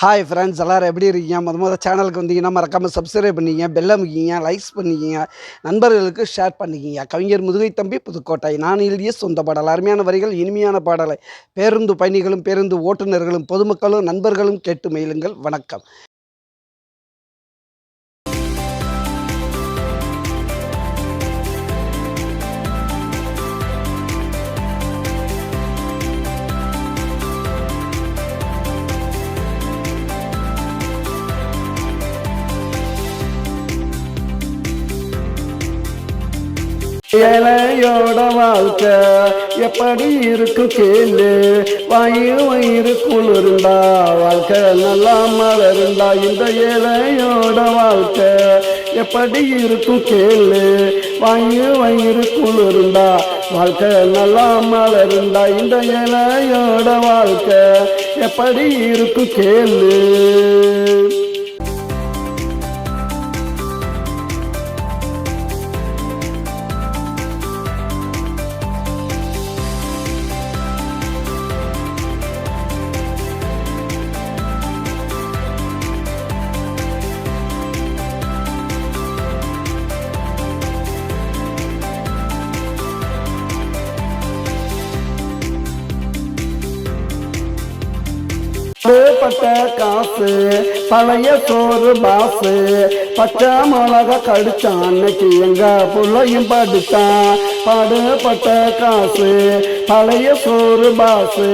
Hi friends எல்லாரும் எப்படி இருக்கீங்க? மொத சேனலுக்கு வந்தீங்கன்னா மறக்காம சப்ஸ்கிரைப் பண்ணிக்கிங்க, பெல் அமுக்கிங்க, லைக்ஸ் பண்ணிக்கிங்க, நண்பர்களுக்கு ஷேர் பண்ணிக்கிங்க. கவிஞர் முதுகை தம்பி புதுக்கோட்டை. நான் எழுதிய சொந்த பாடல். அருமையான வரிகள், இனிமையான பாடலை பேருந்து பயணிகளும், பேருந்து ஓட்டுநர்களும், பொதுமக்களும், நண்பர்களும் கேட்டு மகிழுங்கள். வணக்கம். ஏழையோட வாழ்க்கை எப்படி இருக்கு கேளு, வயிறு குளிர்ந்தா வாழ்க்கை நல்லா மலர்ந்தா. இந்த ஏழையோட வாழ்க்கை எப்படி இருக்கும் கேளு, வயிறு குளிர்ந்தா வாழ்க்கை நல்லா மலர்ந்தா. இந்த ஏழையோட வாழ்க்கை எப்படி இருக்கும் கேளு. பட்ட காசு பழைய சோறு பாசு, பச்சை மிளகா கடிச்சான் அன்னைக்கு எங்க புள்ளையும் படித்தான். பாடுபட்ட காசு பழைய சோறு பாசு,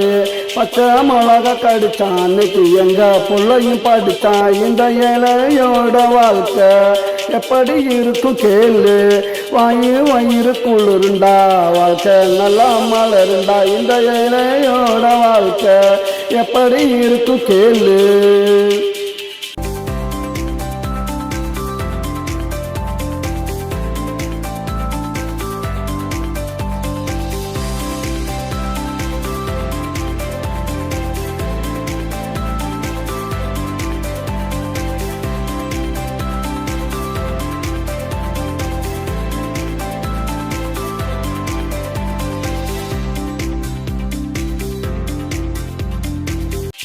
பச்சை மிளகா கடிச்சான் அன்னைக்கு எங்க புள்ளையும் படித்தான். இந்த ஏழையோட வாழ்க்கை எப்படி இருக்கும் கேளு, வயிறு குளிர்ந்தா வாழ்க்கை நல்லா மலர்ந்தா. இந்த ஏழையோட வாழ்க்கை எப்படி இருக்கும் கேளு.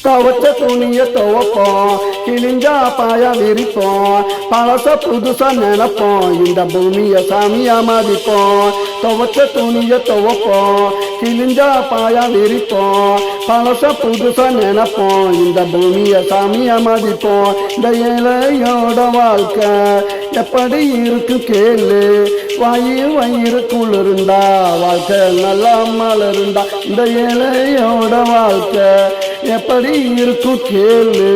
துவச்ச துணிய துவப்போம், கிழிஞ்சா பாயா விரிப்போம், பழச புதுசா நினைப்போம், இந்த பூமிய சாமியா மதிப்போம். துவச்ச துணிய துவப்போம், கிழிஞ்சா பாயா விரிப்போம், பழச புதுசா நினைப்போம், இந்த பூமிய சாமியா மதிப்போம். இந்த ஏழையோட வாழ்க்கை எப்படி இருக்கு கேளு, வயிறு குளிர்ந்தா வாழ்க்கை நல்லா மலர்ந்தா. இந்த ஏழையோட வாழ்க்கை எப்படி இருக்கும் கேளு.